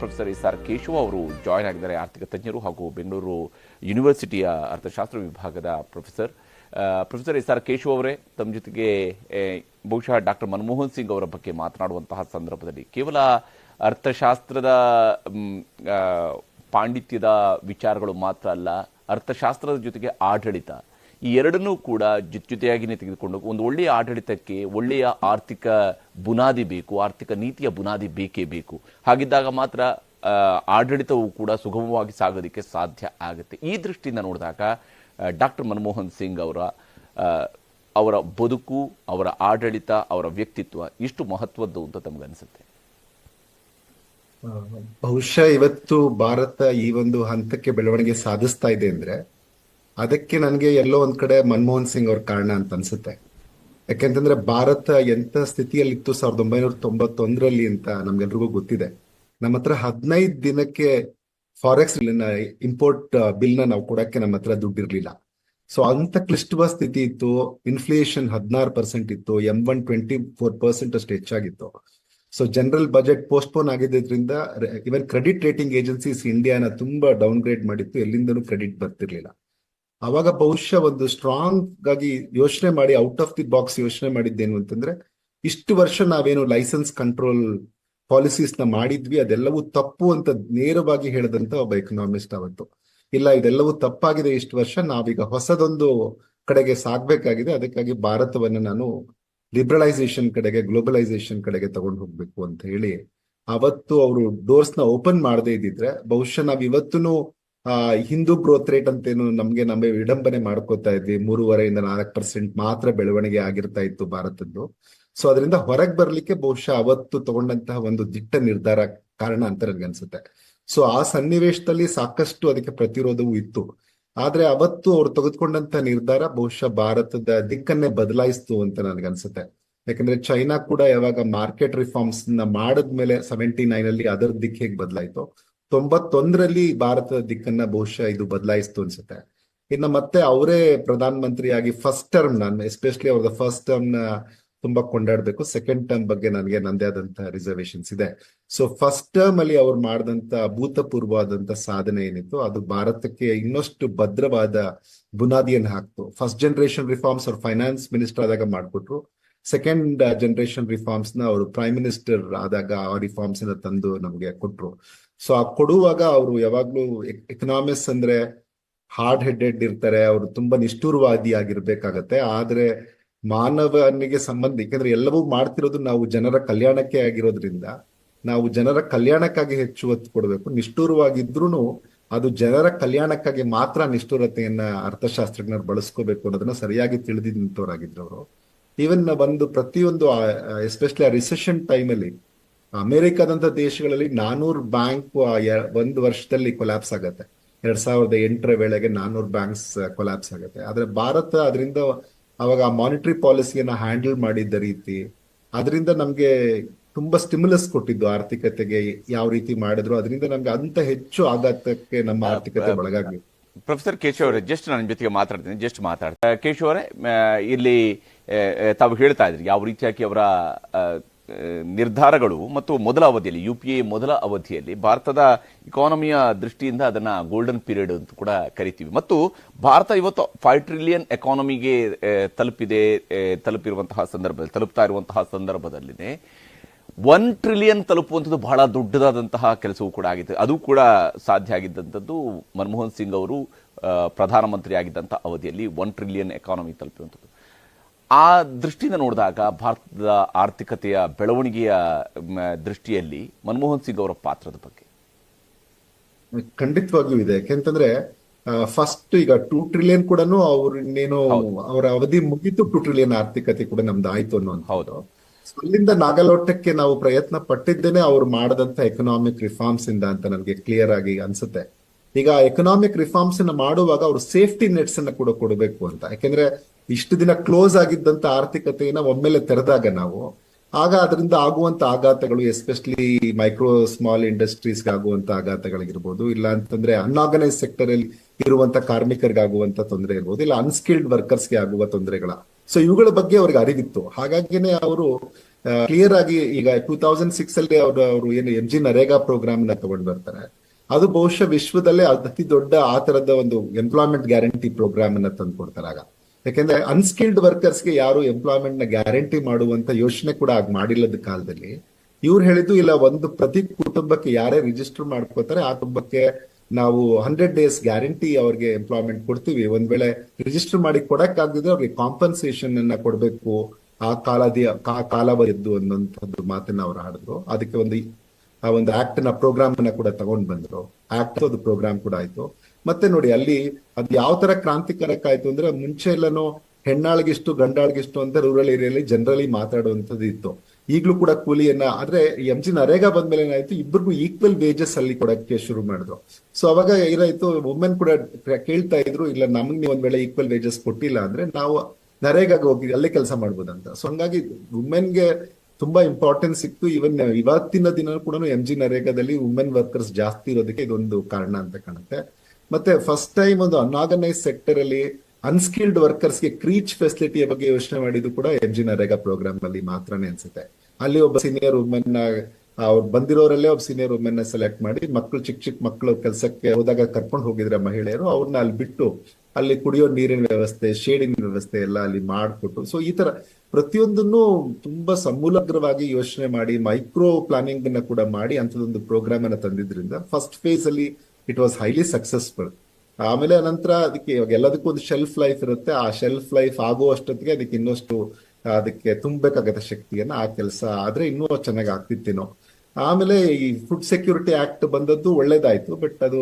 Professor ಎಸ್.ಆರ್. Keshava ಅವರು join ಆಗಿದ್ದಾರೆ. ಆರ್ಥಿಕ ತಜ್ಞರು ಹಾಗೂ ಬೆಂಗಳೂರು ಯೂನಿವರ್ಸಿಟಿಯ ಅರ್ಥಶಾಸ್ತ್ರ ವಿಭಾಗದ ಪ್ರೊಫೆಸರ್ ಎಸ್.ಆರ್. ಕೇಶವ ಅವರೇ, ತಮ್ಮ ಜೊತೆಗೆ ಬಹುಶಃ ಡಾಕ್ಟರ್ ಮನಮೋಹನ್ ಸಿಂಗ್ ಅವರ ಬಗ್ಗೆ ಮಾತನಾಡುವಂತಹ ಸಂದರ್ಭದಲ್ಲಿ ಕೇವಲ ಅರ್ಥಶಾಸ್ತ್ರದ ಪಾಂಡಿತ್ಯದ ವಿಚಾರಗಳು ಮಾತ್ರ ಅಲ್ಲ, ಅರ್ಥಶಾಸ್ತ್ರದ ಜೊತೆಗೆ ಆಡಳಿತ, ಈ ಎರಡನ್ನೂ ಕೂಡ ಜೊತೆಯಾಗಿನೇ ತೆಗೆದುಕೊಂಡು ಒಂದು ಒಳ್ಳೆಯ ಆಡಳಿತಕ್ಕೆ ಒಳ್ಳೆಯ ಆರ್ಥಿಕ ಬುನಾದಿ ಬೇಕು, ಆರ್ಥಿಕ ನೀತಿಯ ಬುನಾದಿ ಬೇಕೇ ಬೇಕು. ಹಾಗಿದ್ದಾಗ ಮಾತ್ರ ಆಡಳಿತವು ಕೂಡ ಸುಗಮವಾಗಿ ಸಾಗೋದಕ್ಕೆ ಸಾಧ್ಯ ಆಗುತ್ತೆ. ಈ ದೃಷ್ಟಿಯಿಂದ ನೋಡಿದಾಗ ಡಾಕ್ಟರ್ ಮನಮೋಹನ್ ಸಿಂಗ್ ಅವರ ಬದುಕು, ಅವರ ಆಡಳಿತ, ಅವರ ವ್ಯಕ್ತಿತ್ವ ಎಷ್ಟು ಮಹತ್ವದ್ದು ಅಂತ ತಮಗನ್ಸುತ್ತೆ? ಬಹುಶಃ ಇವತ್ತು ಭಾರತ ಈ ಒಂದು ಹಂತಕ್ಕೆ ಬೆಳವಣಿಗೆ ಸಾಧಿಸ್ತಾ ಇದೆ ಅಂದ್ರೆ ಅದಕ್ಕೆ ನನಗೆ ಎಲ್ಲೋ ಒಂದ್ ಕಡೆ ಮನಮೋಹನ್ ಸಿಂಗ್ ಅವ್ರ ಕಾರಣ ಅಂತ ಅನ್ಸುತ್ತೆ. ಯಾಕೆಂತಂದ್ರೆ ಭಾರತ ಎಂತ ಸ್ಥಿತಿಯಲ್ಲಿತ್ತು 1991ರಲ್ಲಿ ಅಂತ ನಮ್ಗೆಲ್ರಿಗೂ ಗೊತ್ತಿದೆ. ನಮ್ಮ ಹತ್ರ 15 ದಿನಕ್ಕೆ ಫಾರೆಕ್ಸ್ ಇಂಪೋರ್ಟ್ ಬಿಲ್ ನ ನಾವು ಕೊಡಕ್ಕೆ ನಮ್ಮ ಹತ್ರ ದುಡ್ಡಿರ್ಲಿಲ್ಲ. ಸೊ ಅಂತ ಕ್ಲಿಷ್ಟವಾದ ಸ್ಥಿತಿ ಇತ್ತು. ಇನ್ಫ್ಲೇಷನ್ 16% ಇತ್ತು, M1 24% ಅಷ್ಟು ಹೆಚ್ಚಾಗಿತ್ತು. ಸೊ ಜನರಲ್ ಬಜೆಟ್ ಪೋಸ್ಟ್ಪೋನ್ ಆಗಿದ್ದರಿಂದ ಇವನ್ ಕ್ರೆಡಿಟ್ ರೇಟಿಂಗ್ ಏಜೆನ್ಸೀಸ್ ಇಂಡಿಯಾನ ತುಂಬಾ ಡೌನ್ ಗ್ರೇಡ್ ಮಾಡಿತ್ತು, ಎಲ್ಲಿಂದನೂ ಕ್ರೆಡಿಟ್ ಬರ್ತಿರ್ಲಿಲ್ಲ. ಅವಾಗ ಬಹುಶಃ ಒಂದು ಸ್ಟ್ರಾಂಗ್ ಆಗಿ ಯೋಚನೆ ಮಾಡಿ, ಔಟ್ ಆಫ್ ದಿ ಬಾಕ್ಸ್ ಯೋಚನೆ ಮಾಡಿದ್ದೇನು ಅಂತಂದ್ರೆ, ಇಷ್ಟು ವರ್ಷ ನಾವೇನು ಲೈಸೆನ್ಸ್ ಕಂಟ್ರೋಲ್ ಪಾಲಿಸೀಸ್ ನ ಮಾಡಿದ್ವಿ ಅದೆಲ್ಲವೂ ತಪ್ಪು ಅಂತ ನೇರವಾಗಿ ಹೇಳದಂತ ಒಬ್ಬ ಎಕನಾಮಿಸ್ಟ್ ಅವತ್ತು. ಇಲ್ಲ, ಇದೆಲ್ಲವೂ ತಪ್ಪಾಗಿದೆ, ಇಷ್ಟು ವರ್ಷ ನಾವೀಗ ಹೊಸದೊಂದು ಕಡೆಗೆ ಸಾಗ್ಬೇಕಾಗಿದೆ, ಅದಕ್ಕಾಗಿ ಭಾರತವನ್ನ ನಾನು ಲಿಬ್ರಲೈಸೇಷನ್ ಕಡೆಗೆ, ಗ್ಲೋಬಲೈಸೇಷನ್ ಕಡೆಗೆ ತಗೊಂಡು ಹೋಗ್ಬೇಕು ಅಂತ ಹೇಳಿ ಅವತ್ತು ಅವರು ಡೋರ್ಸ್ ನ ಓಪನ್ ಮಾಡದೇ ಇದ್ದಿದ್ರೆ ಬಹುಶಃ ನಾವ್ ಇವತ್ತೂ ಹಿಂದೂ ಗ್ರೋತ್ ರೇಟ್ ಅಂತೇನು ನಮ್ಗೆ ವಿಡಂಬನೆ ಮಾಡ್ಕೋತಾ ಇದ್ವಿ. 3.5-4% ಮಾತ್ರ ಬೆಳವಣಿಗೆ ಆಗಿರ್ತಾ ಇತ್ತು ಭಾರತದ್ದು. ಸೊ ಅದರಿಂದ ಹೊರಗೆ ಬರ್ಲಿಕ್ಕೆ ಬಹುಶಃ ಅವತ್ತು ತಗೊಂಡಂತಹ ಒಂದು ದಿಟ್ಟ ನಿರ್ಧಾರ ಕಾರಣ ಅಂತ ನನ್ಗನ್ಸುತ್ತೆ. ಸೊ ಆ ಸನ್ನಿವೇಶದಲ್ಲಿ ಸಾಕಷ್ಟು ಅದಕ್ಕೆ ಪ್ರತಿರೋಧವೂ ಇತ್ತು. ಆದ್ರೆ ಅವತ್ತು ಅವ್ರು ತೆಗೆದುಕೊಂಡಂತ ನಿರ್ಧಾರ ಬಹುಶಃ ಭಾರತದ ದಿಕ್ಕನ್ನೇ ಬದಲಾಯಿಸ್ತು ಅಂತ ನನ್ಗನ್ಸುತ್ತೆ. ಯಾಕಂದ್ರೆ ಚೈನಾ ಕೂಡ ಯಾವಾಗ ಮಾರ್ಕೆಟ್ ರಿಫಾರ್ಮ್ಸ್ ನ ಮಾಡಿದ್ಮೇಲೆ 79 ಅದರ ದಿಕ್ಕು ಹೇಗೆ ಬದಲಾಯಿತು, 91ರಲ್ಲಿ ಭಾರತದ ದಿಕ್ಕನ್ನ ಬಹುಶಃ ಇದು ಬದಲಾಯಿಸ್ತು ಅನ್ಸುತ್ತೆ. ಇನ್ನು ಮತ್ತೆ ಅವರೇ ಪ್ರಧಾನ ಮಂತ್ರಿಯಾಗಿ ಫಸ್ಟ್ ಟರ್ಮ್, ನಾನು ಎಸ್ಪೆಷಲಿ ಅವ್ರದ ಫಸ್ಟ್ ಟರ್ಮ್ ನ ತುಂಬಾ ಕೊಂಡಾಡ್ಬೇಕು. ಸೆಕೆಂಡ್ ಟರ್ಮ್ ಬಗ್ಗೆ ನನಗೆ ನಂದೇ ಆದಂತಹ ರಿಸರ್ವೇಶನ್ಸ್ ಇದೆ. ಸೊ ಫಸ್ಟ್ ಟರ್ಮ್ ಅಲ್ಲಿ ಅವ್ರು ಮಾಡಿದಂತ ಅಭೂತಪೂರ್ವವಾದಂತ ಸಾಧನೆ ಏನಿತ್ತು ಅದು ಭಾರತಕ್ಕೆ ಇನ್ನಷ್ಟು ಭದ್ರವಾದ ಬುನಾದಿಯನ್ನು ಹಾಕ್ತು. ಫಸ್ಟ್ ಜನರೇಷನ್ ರಿಫಾರ್ಮ್ಸ್ ಅವ್ರು ಫೈನಾನ್ಸ್ ಮಿನಿಸ್ಟರ್ ಆದಾಗ ಮಾಡ್ಕೊಟ್ರು. ಸೆಕೆಂಡ್ ಜನರೇಷನ್ ರಿಫಾರ್ಮ್ಸ್ ನ ಅವರು ಪ್ರೈಮ್ ಮಿನಿಸ್ಟರ್ ಆದಾಗ ಆ ರಿಫಾರ್ಮ್ಸ್ ನ ತಂದು ನಮಗೆ ಕೊಟ್ರು. ಸೊ ಆ ಕೊಡುವಾಗ ಅವರು ಯಾವಾಗ್ಲೂ ಎಕನಾಮಿಕ್ಸ್ ಅಂದ್ರೆ ಹಾರ್ಡ್ ಹೆಡೆಡ್ ಇರ್ತಾರೆ, ಅವರು ತುಂಬಾ ನಿಷ್ಠುರವಾದಿ ಆಗಿರ್ಬೇಕಾಗತ್ತೆ. ಆದ್ರೆ ಮಾನವನಿಗೆ ಸಂಬಂಧ, ಯಾಕಂದ್ರೆ ಎಲ್ಲವೂ ಮಾಡ್ತಿರೋದು ನಾವು ಜನರ ಕಲ್ಯಾಣಕ್ಕೆ ಆಗಿರೋದ್ರಿಂದ ನಾವು ಜನರ ಕಲ್ಯಾಣಕ್ಕಾಗಿ ಹೆಚ್ಚು ಒತ್ತು ಕೊಡಬೇಕು. ನಿಷ್ಠುರವಾಗಿದ್ರೂ ಅದು ಜನರ ಕಲ್ಯಾಣಕ್ಕಾಗಿ ಮಾತ್ರ ನಿಷ್ಠುರತೆಯನ್ನ ಅರ್ಥಶಾಸ್ತ್ರಜ್ಞರು ಬಳಸ್ಕೋಬೇಕು ಅನ್ನೋದನ್ನ ಸರಿಯಾಗಿ ತಿಳಿದು ನಿಂತವರಾಗಿದ್ರು ಅವರು. ಈವನ್ ಒಂದು ಪ್ರತಿಯೊಂದು ಎಸ್ಪೆಷಲಿ ಆ ರಿಸೆಷನ್ ಟೈಮಲ್ಲಿ ಅಮೆರಿಕಾದಂತ ದೇಶಗಳಲ್ಲಿ 400 ಬ್ಯಾಂಕ್ ಒಂದು ವರ್ಷದಲ್ಲಿ ಕೊಲ್ಯಾಪ್ಸ್ ಆಗತ್ತೆ. 2008ರ ವೇಳೆಗೆ 400 ಬ್ಯಾಂಕ್ಸ್ ಕೊಲ್ಯಾಪ್ಸ್ ಆಗುತ್ತೆ. ಆದ್ರೆ ಭಾರತ ಅದರಿಂದ ಅವಾಗ ಮಾನಿಟರಿ ಪಾಲಿಸಿಯನ್ನ ಹ್ಯಾಂಡಲ್ ಮಾಡಿದ್ದ ರೀತಿ, ಅದರಿಂದ ನಮ್ಗೆ ತುಂಬಾ ಸ್ಟಿಮ್ಯುಲಸ್ ಕೊಟ್ಟಿದ್ದು ಆರ್ಥಿಕತೆಗೆ. ಯಾವ ರೀತಿ ಮಾಡಿದ್ರು ಅದರಿಂದ ನಮ್ಗೆ ಅಂತ ಹೆಚ್ಚು ಆಘಾತಕ್ಕೆ ನಮ್ಮ ಆರ್ಥಿಕತೆ ಒಳಗಾಗ್ಲಿ. ಪ್ರೊಫೆಸರ್ ಕೇಶವ ಅವರೇ, ಜಸ್ಟ್ ನನ್ನ ಜೊತೆಗೆ ಮಾತಾಡ್ತೀನಿ. ಕೇಶವ ಅವರೇ, ಇಲ್ಲಿ ತಾವು ಹೇಳ್ತಾ ಇದ್ರಿ ಯಾವ ರೀತಿಯಾಗಿ ಅವರ ನಿರ್ಧಾರಗಳು ಮತ್ತು ಮೊದಲ ಅವಧಿಯಲ್ಲಿ UPA ಮೊದಲ ಅವಧಿಯಲ್ಲಿ ಭಾರತದ ಇಕಾನಮಿಯ ದೃಷ್ಟಿಯಿಂದ ಅದನ್ನ ಗೋಲ್ಡನ್ ಪೀರಿಯಡ್ ಅಂತ ಕೂಡ ಕರಿತೀವಿ. ಮತ್ತು ಭಾರತ ಇವತ್ತು 5 ಟ್ರಿಲಿಯನ್ ಎಕಾನಮಿಗೆ ತಲುಪ್ತಾ ಇರುವಂತಹ ಸಂದರ್ಭದಲ್ಲಿನೇ 1 ಟ್ರಿಲಿಯನ್ ತಲುಪುವಂಥದ್ದು ಬಹಳ ದೊಡ್ಡದಾದಂತಹ ಕೆಲಸವೂ ಕೂಡ ಆಗಿದೆ. ಅದು ಕೂಡ ಸಾಧ್ಯ ಆಗಿದ್ದಂಥದ್ದು ಮನಮೋಹನ್ ಸಿಂಗ್ ಅವರು ಪ್ರಧಾನಮಂತ್ರಿ ಆಗಿದ್ದಂಥ ಅವಧಿಯಲ್ಲಿ 1 ಟ್ರಿಲಿಯನ್ ಎಕಾನಮಿ ತಲುಪುವಂಥದ್ದು. ಆ ದೃಷ್ಟಿಯಿಂದ ನೋಡಿದಾಗ ಭಾರತದ ಆರ್ಥಿಕತೆಯ ಬೆಳವಣಿಗೆಯ ದೃಷ್ಟಿಯಲ್ಲಿ ಮನಮೋಹನ್ ಸಿಂಗ್ ಅವರ ಪಾತ್ರದ ಬಗ್ಗೆ ಖಂಡಿತವಾಗಿಯೂ ಇದೆ. ಯಾಕೆಂತಂದ್ರೆ ಫಸ್ಟ್ ಈಗ 2 ಟ್ರಿಲಿಯನ್ ಕೂಡ ಅವ್ರನ್ನೇನು ಅವರ ಅವಧಿ ಮುಗಿತು, 2 ಟ್ರಿಲಿಯನ್ ಆರ್ಥಿಕತೆ ಕೂಡ ನಮ್ದು ಆಯ್ತು ಅನ್ನೋ. ಹೌದು, ಅಲ್ಲಿಂದ ನಾಗಲೋಟಕ್ಕೆ ನಾವು ಪ್ರಯತ್ನ ಪಟ್ಟಿದ್ದೇನೆ ಅವ್ರು ಮಾಡದಂತ ಎಕನಾಮಿಕ್ ರಿಫಾರ್ಮ್ಸ್ ಇಂದ ಅಂತ ನನಗೆ ಕ್ಲಿಯರ್ ಆಗಿ ಅನ್ಸುತ್ತೆ. ಈಗ ಎಕನಾಮಿಕ್ ರಿಫಾರ್ಮ್ಸ್ ಅನ್ನ ಮಾಡುವಾಗ ಅವರು ಸೇಫ್ಟಿ ನೆಟ್ಸ್ ಅನ್ನ ಕೂಡ ಕೊಡಬೇಕು ಅಂತ. ಯಾಕೆಂದ್ರೆ ಇಷ್ಟು ದಿನ ಕ್ಲೋಸ್ ಆಗಿದ್ದಂತ ಆರ್ಥಿಕತೆಯನ್ನ ಒಮ್ಮೆಲೆ ತೆರೆದಾಗ ನಾವು ಆಗ ಅದರಿಂದ ಆಗುವಂತ ಆಘಾತಗಳು, ಎಸ್ಪೆಷಲಿ ಮೈಕ್ರೋ ಸ್ಮಾಲ್ ಇಂಡಸ್ಟ್ರೀಸ್ಗೆ ಆಗುವಂತ ಆಘಾತಗಳಿರ್ಬೋದು, ಇಲ್ಲ ಅಂತಂದ್ರೆ ಅನ್ಆರ್ಗನೈಸ್ ಸೆಕ್ಟರ್ ಅಲ್ಲಿ ಇರುವಂತ ಕಾರ್ಮಿಕರಿಗಾಗುವಂತ ತೊಂದರೆ ಇರ್ಬೋದು, ಇಲ್ಲ ಅನ್ಸ್ಕಿಲ್ಡ್ ವರ್ಕರ್ಸ್ಗೆ ಆಗುವ ತೊಂದರೆಗಳ. ಸೊ ಇವುಗಳ ಬಗ್ಗೆ ಅವ್ರಿಗೆ ಅರಿವಿತ್ತು. ಹಾಗಾಗಿನೇ ಅವರು ಕ್ಲಿಯರ್ ಆಗಿ ಈಗ 2006 ಅಲ್ಲಿ ಅವರು ಏನು ಎಂ ಜಿ ನರೇಗಾ ಪ್ರೋಗ್ರಾಮ್ ನ ತಗೊಂಡ್ ಬರ್ತಾರೆ. ಅದು ಬಹುಶಃ ವಿಶ್ವದಲ್ಲೇ ಅತಿ ದೊಡ್ಡ ಆ ತರದ ಒಂದು ಎಂಪ್ಲಾಯ್ಮೆಂಟ್ ಗ್ಯಾರಂಟಿ ಪ್ರೋಗ್ರಾಮ್ ಅನ್ನ ತಂದು ಕೊಡ್ತಾರೆ ಆಗ. ಯಾಕೆಂದ್ರೆ ಅನ್ಸ್ಕಿಲ್ಡ್ ವರ್ಕರ್ಸ್ಗೆ ಯಾರು ಎಂಪ್ಲಾಯ್ಮೆಂಟ್ ನ ಗ್ಯಾರಂಟಿ ಮಾಡುವಂತ ಯೋಚನೆ ಕೂಡ ಆಗ ಮಾಡಿಲ್ಲದ ಕಾಲದಲ್ಲಿ ಇವ್ರು ಹೇಳಿದ್ದು ಇಲ್ಲ, ಒಂದು ಪ್ರತಿ ಕುಟುಂಬಕ್ಕೆ ಯಾರೇ ರಿಜಿಸ್ಟರ್ ಮಾಡ್ಕೋತಾರೆ ಆ ಕುಟುಂಬಕ್ಕೆ ನಾವು 100 days ಗ್ಯಾರಂಟಿ ಅವ್ರಿಗೆ ಎಂಪ್ಲಾಯ್ಮೆಂಟ್ ಕೊಡ್ತೀವಿ. ಒಂದ್ ವೇಳೆ ರಿಜಿಸ್ಟರ್ ಮಾಡಿ ಕೊಡಕ್ಕಾಗದಿದ್ರೆ ಅವ್ರಿಗೆ ಕಾಂಪನ್ಸೇಷನ್ ಅನ್ನ ಕೊಡ್ಬೇಕು ಆ ಕಾಲಾವಧಿಯದ್ದು ಅನ್ನುವಂಥದ್ದು ಮಾತನ್ನ ಅವ್ರು ಆಡಿದ್ರು. ಅದಕ್ಕೆ ಒಂದು ಆಕ್ಟ್ ನ ಪ್ರೋಗ್ರಾಮ್ ಅನ್ನ ಕೂಡ ತಗೊಂಡ್ ಬಂದ್ರು. ಆಕ್ಟ್ ಅದು ಪ್ರೋಗ್ರಾಮ್ ಕೂಡ ಆಯ್ತು. ಮತ್ತೆ ನೋಡಿ ಅಲ್ಲಿ ಅದು ಯಾವ ತರ ಕ್ರಾಂತಿಕಾರಕ ಆಯ್ತು ಅಂದ್ರೆ, ಮುಂಚೆ ಎಲ್ಲನೋ ಹೆಣ್ಣಾಳ್ಗಿಷ್ಟು ಗಂಡಾಳ್ಗಿಷ್ಟು ಅಂತ ರೂರಲ್ ಏರಿಯಲ್ಲಿ ಜನರಲಿ ಮಾತಾಡುವಂಥದ್ದು ಇತ್ತು. ಈಗ್ಲೂ ಕೂಡ ಕೂಲಿಯನ್ನ, ಆದ್ರೆ ಎಂ ಜಿ ನರೇಗಾ ಬಂದ್ಮೇಲೆ ಏನಾಯ್ತು, ಇಬ್ಬರಿಗೂ ಈಕ್ವಲ್ ವೇಜಸ್ ಅಲ್ಲಿ ಕೊಡಕ್ಕೆ ಶುರು ಮಾಡಿದ್ರು. ಸೊ ಅವಾಗ ಏನಾಯ್ತು, ವುಮೆನ್ ಕೂಡ ಕೇಳ್ತಾ ಇದ್ರು, ಇಲ್ಲ ನಮಗೆ ನೀವು ಒಂದ್ ವೇಳೆ ಈಕ್ವಲ್ ವೇಜಸ್ ಕೊಟ್ಟಿಲ್ಲ ಅಂದ್ರೆ ನಾವು ನರೇಗಾಗ ಹೋಗಿ ಅಲ್ಲೇ ಕೆಲಸ ಮಾಡ್ಬೋದಂತ. ಸೊ ಹಂಗಾಗಿ ವುಮೆನ್ಗೆ ತುಂಬಾ ಇಂಪಾರ್ಟೆನ್ಸ್ ಸಿಕ್ತು. ಇವನ್ ಇವತ್ತಿನ ದಿನ ಕೂಡ ಎಂ ಜಿ ನರೇಗಾದಲ್ಲಿ ವುಮೆನ್ ವರ್ಕರ್ಸ್ ಜಾಸ್ತಿ ಇರೋದಕ್ಕೆ ಇದೊಂದು ಕಾರಣ ಅಂತ ಕಾಣುತ್ತೆ. ಮತ್ತೆ ಫಸ್ಟ್ ಟೈಮ್ ಒಂದು ಅನ್ಆರ್ಗನೈಸ್ ಸೆಕ್ಟರ್ ಅಲ್ಲಿ ಅನ್ಸ್ಕಿಲ್ಡ್ ವರ್ಕರ್ಸ್ಗೆ ಕ್ರೀಚ್ ಫೆಸಿಲಿಟಿಯ ಬಗ್ಗೆ ಯೋಚನೆ ಮಾಡಿದ್ದು ಕೂಡ ಎಂ ಜಿ ನರೇಗಾ ಪ್ರೋಗ್ರಾಮ್ ಅಲ್ಲಿ ಮಾತ್ರನೇ ಅನ್ಸುತ್ತೆ. ಅಲ್ಲಿ ಒಬ್ಬ ಸೀನಿಯರ್ ವುಮೆನ್ ಅವ್ರು ಬಂದಿರೋರಲ್ಲೇ ಒಬ್ಬ ಸೀನಿಯರ್ ವುಮೆನ್ ನ ಸೆಲೆಕ್ಟ್ ಮಾಡಿ, ಮಕ್ಕಳು ಚಿಕ್ಕ ಮಕ್ಕಳು ಕೆಲಸಕ್ಕೆ ಹೋದಾಗ ಕರ್ಕೊಂಡು ಹೋಗಿದ್ರೆ ಮಹಿಳೆಯರು, ಅವ್ರನ್ನ ಅಲ್ಲಿ ಬಿಟ್ಟು ಅಲ್ಲಿ ಕುಡಿಯೋ ನೀರಿನ ವ್ಯವಸ್ಥೆ, ಶೇಡಿನ ವ್ಯವಸ್ಥೆ ಎಲ್ಲ ಅಲ್ಲಿ ಮಾಡಿಕೊಟ್ಟು, ಸೊ ಈ ತರ ಪ್ರತಿಯೊಂದನ್ನು ತುಂಬಾ ಸಮೂಲಗ್ರವಾಗಿ ಯೋಚನೆ ಮಾಡಿ ಮೈಕ್ರೋ ಪ್ಲಾನಿಂಗ್ ಅನ್ನ ಕೂಡ ಮಾಡಿ ಅಂತದೊಂದು ಪ್ರೋಗ್ರಾಮ್ ಅನ್ನ ತಂದಿದ್ರಿಂದ ಫಸ್ಟ್ ಫೇಸ್ ಅಲ್ಲಿ ಇಟ್ ವಾಸ್ ಹೈಲಿ ಸಕ್ಸಸ್ಫುಲ್. ಆಮೇಲೆ ನಂತರ ಅದಕ್ಕೆ ಇವಾಗ ಎಲ್ಲದಕ್ಕೂ ಒಂದು ಶೆಲ್ಫ್ ಲೈಫ್ ಇರುತ್ತೆ. ಆ ಶೆಲ್ಫ್ ಲೈಫ್ ಆಗುವಷ್ಟೊತ್ತಿಗೆ ಅದಕ್ಕೆ ಇನ್ನಷ್ಟು ಅದಕ್ಕೆ ತುಂಬಬೇಕಾಗತ್ತೆ ಶಕ್ತಿಯನ್ನ. ಆ ಕೆಲಸ ಆದ್ರೆ ಇನ್ನೂ ಚೆನ್ನಾಗಿ ಆಗ್ತಿತ್ತೇನೋ. ಆಮೇಲೆ ಈ ಫುಡ್ ಸೆಕ್ಯೂರಿಟಿ ಆಕ್ಟ್ ಬಂದದ್ದು ಒಳ್ಳೇದಾಯ್ತು. ಬಟ್ ಅದು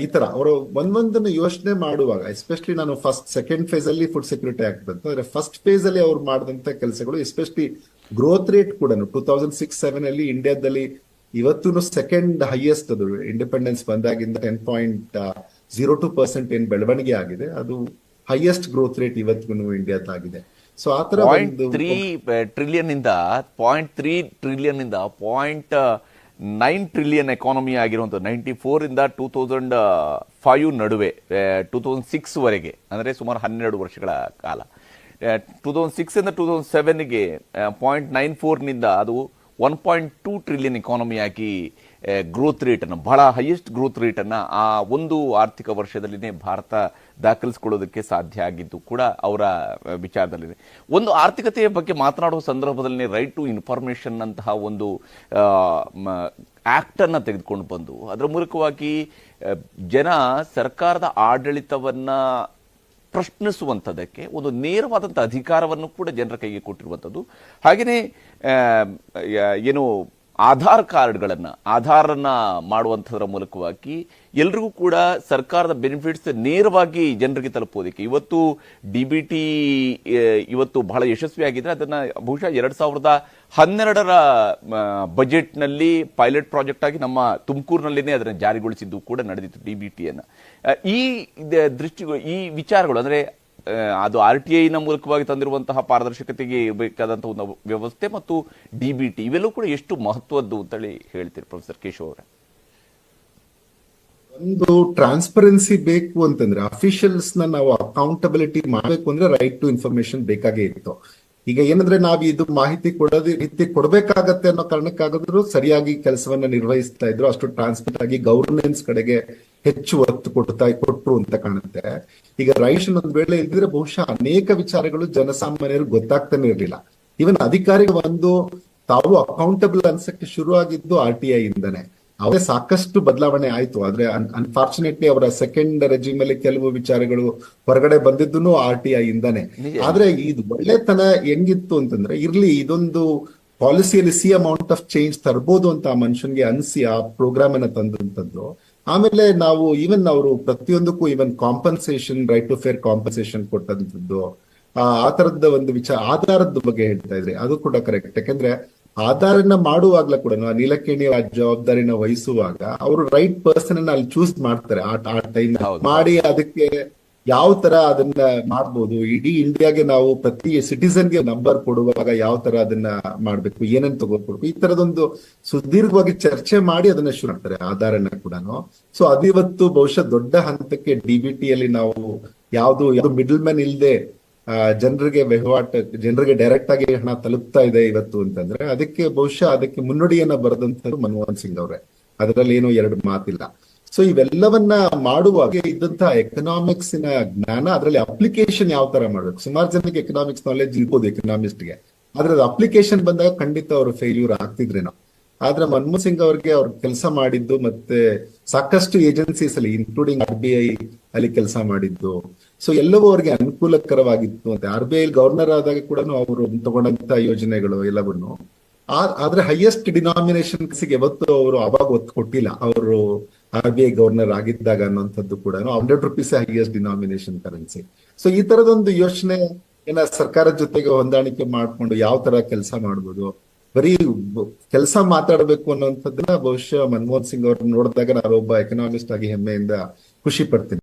ಈ ತರ ಅವರು ಒಂದೊಂದನ್ನು ಯೋಚನೆ ಮಾಡುವಾಗ, ಎಸ್ಪೆಷಲಿ ನಾನು ಸೆಕೆಂಡ್ ಫೇಸ್ ಅಲ್ಲಿ ಫುಡ್ ಸೆಕ್ಯೂರಿಟಿ ಆಕ್ಟ್ ಬಂತು, ಅಂದ್ರೆ ಫಸ್ಟ್ ಫೇಸ್ ಅಲ್ಲಿ ಅವ್ರು ಮಾಡಿದಂತ ಕೆಲಸಗಳು, ಎಸ್ಪೆಷಲಿ ಗ್ರೋತ್ ರೇಟ್ ಕೂಡ 2006-07 ಅಲ್ಲಿ ಇಂಡಿಯಾದಲ್ಲಿ ಇವತ್ತು ಸೆಕೆಂಡ್ ಹೈಯೆಸ್ಟ್, ಅದು ಇಂಡಿಪೆಂಡೆನ್ಸ್ ಬಂದಾಗಿಂದ 10.02% ಏನ್ ಬೆಳವಣಿಗೆ ಆಗಿದೆ, ಅದು ಹೈಯೆಸ್ಟ್ ಗ್ರೋತ್ ರೇಟ್ ಇವತ್ತಿಗೂ ಇಂಡಿಯಾದಾಗಿದೆ. ಸೊ ಆ ತರ ಒಂದು 0.3 ಟ್ರಿಲಿಯನ್ ಇಂದ 0.3 ಟ್ರಿಲಿಯನ್ ಇಂದ 0.9 ಟ್ರಿಲಿಯನ್ ಎಕಾನಮಿ ಆಗಿರುವಂಥದ್ದು 94 ಇಂದ 2005 ನಡುವೆ 2006 ವರೆಗೆ, ಅಂದರೆ ಸುಮಾರು 12 ವರ್ಷಗಳ ಕಾಲ. 2006 ಇಂದ 2007ಗೆ 0.94 ನಿಂದ ಅದು 1.2 ಟ್ರಿಲಿಯನ್ ಎಕಾನಮಿ ಆಗಿ ಗ್ರೋತ್ ರೇಟನ್ನು, ಬಹಳ ಹೈಯೆಸ್ಟ್ ಗ್ರೋತ್ ರೇಟನ್ನು ಆ ಒಂದು ಆರ್ಥಿಕ ವರ್ಷದಲ್ಲಿನೇ ಭಾರತ ದಾಖಲಿಸಿಕೊಳ್ಳೋದಕ್ಕೆ ಸಾಧ್ಯ ಆಗಿದ್ದು ಕೂಡ ಅವರ ವಿಚಾರದಲ್ಲಿದೆ. ಒಂದು ಆರ್ಥಿಕತೆಯ ಬಗ್ಗೆ ಮಾತನಾಡುವ ಸಂದರ್ಭದಲ್ಲಿ ರೈಟ್ ಟು ಇನ್ಫಾರ್ಮೇಷನ್ ಅಂತಹ ಒಂದು ಆ್ಯಕ್ಟನ್ನು ತೆಗೆದುಕೊಂಡು ಬಂದು ಅದರ ಮೂಲಕವಾಗಿ ಜನ ಸರ್ಕಾರದ ಆಡಳಿತವನ್ನು ಪ್ರಶ್ನಿಸುವಂಥದ್ದಕ್ಕೆ ಒಂದು ನೇರವಾದಂಥ ಅಧಿಕಾರವನ್ನು ಕೂಡ ಜನರ ಕೈಗೆ ಕೊಟ್ಟಿರುವಂಥದ್ದು. ಹಾಗೆಯೇ ಏನು ಆಧಾರನ್ನು ಮಾಡುವಂಥದ್ರ ಮೂಲಕವಾಗಿ ಎಲ್ರಿಗೂ ಕೂಡ ಸರ್ಕಾರದ ಬೆನಿಫಿಟ್ಸ್ ನೇರವಾಗಿ ಜನರಿಗೆ ತಲುಪೋದಕ್ಕೆ ಇವತ್ತು DBT ಇವತ್ತು ಬಹಳ ಯಶಸ್ವಿಯಾಗಿದ್ರೆ ಅದನ್ನು ಬಹುಶಃ 2012ರ ಬಜೆಟ್ನಲ್ಲಿ ಪೈಲಟ್ ಪ್ರಾಜೆಕ್ಟ್ ಆಗಿ ನಮ್ಮ ತುಮಕೂರಿನಲ್ಲಿನೇ ಅದನ್ನು ಜಾರಿಗೊಳಿಸಿದ್ದು ಕೂಡ ನಡೆದಿತ್ತು DBTಯನ್ನು. ಈ ಈ ವಿಚಾರಗಳು ಅಂದರೆ ಅದು RTIನ ಮೂಲಕವಾಗಿ ತಂದಿರುವಂತಹ ಪಾರದರ್ಶಕತೆಗೆ ಬೇಕಾದಂತಹ ಒಂದು ವ್ಯವಸ್ಥೆ ಮತ್ತು DBT ಇವೆಲ್ಲವೂ ಕೂಡ ಎಷ್ಟು ಮಹತ್ವದ್ದು ಅಂತೇಳಿ ಹೇಳ್ತೀರಿ ಪ್ರೊಫೆಸರ್ ಕೇಶವ್ ಅವರೇ? ಒಂದು ಟ್ರಾನ್ಸ್ಪರೆನ್ಸಿ ಬೇಕು ಅಂತಂದ್ರೆ, ಅಫಿಷಿಯಲ್ಸ್ ನಾವು ಅಕೌಂಟಬಿಲಿಟಿ ಮಾಡಬೇಕು ಅಂದ್ರೆ ರೈಟ್ ಟು ಇನ್ಫಾರ್ಮೇಶನ್ ಬೇಕಾಗೇ ಇತ್ತು. ಈಗ ಏನಂದ್ರೆ ನಾವು ಇದು ಮಾಹಿತಿ ಕೊಡಬೇಕಾಗತ್ತೆ ಅನ್ನೋ ಕಾರಣಕ್ಕಾದ್ರೂ ಸರಿಯಾಗಿ ಕೆಲಸವನ್ನ ನಿರ್ವಹಿಸ್ತಾ ಇದ್ರು, ಅಷ್ಟು ಟ್ರಾನ್ಸ್ಪರೆಂಟ್ ಆಗಿ ಗವರ್ನೆನ್ಸ್ ಕಡೆಗೆ ಹೆಚ್ಚು ಒತ್ತು ಕೊಟ್ರು ಅಂತ ಕಾಣುತ್ತೆ. ಈಗ ರೈಟ್ ಒಂದ್ ವೇಳೆ ಇಲ್ದಿದ್ರೆ ಬಹುಶಃ ಅನೇಕ ವಿಚಾರಗಳು ಜನಸಾಮಾನ್ಯರು ಗೊತ್ತಾಗ್ತಾನೆ ಇರಲಿಲ್ಲ. ಇವನ್ ಅಧಿಕಾರಿಗಳು ತಾವು ಅಕೌಂಟಬಲ್ ಅನ್ಸಕ್ಕೆ ಶುರು ಆಗಿದ್ದು RTI ಇಂದಾನೆ. ಅವರೇ ಸಾಕಷ್ಟು ಬದಲಾವಣೆ ಆಯ್ತು. ಆದ್ರೆ ಅನ್ಫಾರ್ಚುನೇಟ್ಲಿ ಅವರ ಸೆಕೆಂಡ್ ರೆಜಿಮ್ ಅಲ್ಲಿ ಕೆಲವು ವಿಚಾರಗಳು ಹೊರಗಡೆ ಬಂದಿದ್ದು RTI ಇಂದಾನೆ. ಆದ್ರೆ ಇದು ಒಳ್ಳೆತನ ಹೆಂಗಿತ್ತು ಅಂತಂದ್ರೆ, ಇರ್ಲಿ ಇದೊಂದು ಪಾಲಿಸಿಯಲ್ಲಿ ಅಮೌಂಟ್ ಆಫ್ ಚೇಂಜ್ ತರ್ಬೋದು ಅಂತ ಆ ಮನುಷ್ಯನ್ಗೆ ಅನ್ಸಿ ಆ ಪ್ರೋಗ್ರಾಮ್ ಅನ್ನ ತಂದಂತದ್ದು. ಆಮೇಲೆ ನಾವು ಅವರು ಪ್ರತಿಯೊಂದಕ್ಕೂ compensation, right to fair compensation ಕೊಟ್ಟಂತದ್ದು, ಆ ತರದ ಒಂದು ಆಧಾರದ ಬಗ್ಗೆ ಹೇಳ್ತಾ ಇದ್ರಿ, ಅದು ಕೂಡ ಕರೆಕ್ಟ್. ಯಾಕಂದ್ರೆ ಆಧಾರನ ಮಾಡುವಾಗ್ಲೂ ಕೂಡ ನೀಲಕೇಣಿ ಜವಾಬ್ದಾರಿನ ವಹಿಸುವಾಗ ಅವರು ರೈಟ್ ಪರ್ಸನ್ ಅನ್ನ ಅಲ್ಲಿ ಚೂಸ್ ಮಾಡ್ತಾರೆ. ಆ ಟೈಮ್ ಮಾಡಿ ಅದಕ್ಕೆ ಯಾವ ತರ ಅದನ್ನ ಮಾಡ್ಬೋದು, ಇಡೀ ಇಂಡಿಯಾಗೆ ನಾವು ಪ್ರತಿ ಸಿಟಿಸನ್ಗೆ ನಂಬರ್ ಕೊಡುವಾಗ ಯಾವ ತರ ಅದನ್ನ ಮಾಡ್ಬೇಕು, ಏನನ್ನ ತಗೋಬೇಕು, ಈ ತರದೊಂದು ಸುದೀರ್ಘವಾಗಿ ಚರ್ಚೆ ಮಾಡಿ ಅದನ್ನ ಶುರು ಮಾಡ್ತಾರೆ ಆಧಾರನ ಕೂಡ. ಸೊ ಅದಿವತ್ತು ಬಹುಶಃ ದೊಡ್ಡ ಹಂತಕ್ಕೆ DBT ಅಲ್ಲಿ ನಾವು ಯಾವ್ದು ಮಿಡಲ್ ಮ್ಯಾನ್ ಇಲ್ಲದೆ ಜನರಿಗೆ ಜನರಿಗೆ ಡೈರೆಕ್ಟ್ ಆಗಿ ಹಣ ತಲುಪ್ತಾ ಇದೆ ಇವತ್ತು ಅಂತಂದ್ರೆ ಅದಕ್ಕೆ ಬಹುಶಃ ಅದಕ್ಕೆ ಮುನ್ನುಡಿಯನ್ನ ಬರೆದಂತದ್ದು ಮನಮೋಹನ್ ಸಿಂಗ್ ಅವರೇ. ಅದರಲ್ಲಿ ಏನೋ ಎರಡು ಮಾತಿಲ್ಲ. ಸೊ ಇವೆಲ್ಲವನ್ನ ಮಾಡುವಾಗ ಇದ್ದಂತಹ ಎಕನಾಮಿಕ್ಸ್ ಜ್ಞಾನ, ಅದರಲ್ಲಿ ಅಪ್ಲಿಕೇಶನ್ ಯಾವ ತರ ಮಾಡ್ಬೇಕು. ಸುಮಾರು ಜನಕ್ಕೆ ಎಕನಾಮಿಕ್ಸ್ ನಾಲೆಜ್ ಇರ್ಬೋದು ಎಕನಾಮಿಸ್ಟ್ಗೆ, ಆದ್ರೆ ಅದು ಅಪ್ಲಿಕೇಶನ್ ಬಂದಾಗ ಖಂಡಿತ ಅವರು ಫೇಲ್ಯೂರ್ ಆಗ್ತಿದ್ರೇನೋ. ಆದ್ರೆ ಮನಮೋಹನ್ ಸಿಂಗ್ ಅವ್ರಿಗೆ ಅವ್ರು ಕೆಲಸ ಮಾಡಿದ್ದು ಮತ್ತೆ ಸಾಕಷ್ಟು ಏಜೆನ್ಸೀಸ್ ಅಲ್ಲಿ ಇನ್ಕ್ಲೂಡಿಂಗ್ RBI ಅಲ್ಲಿ ಕೆಲಸ ಮಾಡಿದ್ದು, ಸೊ ಎಲ್ಲವೂ ಅವ್ರಿಗೆ ಅನುಕೂಲಕರವಾಗಿತ್ತು. ಅಂತ RBI ಗವರ್ನರ್ ಆದಾಗ ಕೂಡ ಅವರು ತಗೊಂಡಂತ ಯೋಜನೆಗಳು ಎಲ್ಲವನ್ನು ಆದ್ರೆ ಹೈಯೆಸ್ಟ್ ಡಿನಾಮಿನೇಷನ್ಸ್ ಯಾವತ್ತು ಅವರು ಅವಾಗ ಒತ್ತು ಕೊಟ್ಟಿಲ್ಲ. ಅವರು RBI ಗವರ್ನರ್ ಆಗಿದ್ದಾಗ ಅನ್ನುವಂಥದ್ದು ಕೂಡ ₹100 ಹೈಯೆಸ್ಟ್ ಡಿನಾಮಿನೇಷನ್ ಕರೆನ್ಸಿ. ಸೊ ಈ ತರದೊಂದು ಯೋಚನೆ ಸರ್ಕಾರದ ಜೊತೆಗೆ ಹೊಂದಾಣಿಕೆ ಮಾಡ್ಕೊಂಡು ಯಾವ ತರ ಕೆಲಸ ಮಾಡ್ಬೋದು, ಬರೀ ಕೆಲಸ ಮಾತಾಡಬೇಕು ಅನ್ನುವಂಥದ್ದನ್ನ ಬಹುಶಃ ಮನಮೋಹನ್ ಸಿಂಗ್ ಅವ್ರನ್ನ ನೋಡಿದಾಗ ನಾನೊಬ್ಬ ಎಕನಾಮಿಸ್ಟ್ ಆಗಿ ಹೆಮ್ಮೆಯಿಂದ ಖುಷಿ ಪಡ್ತೀನಿ.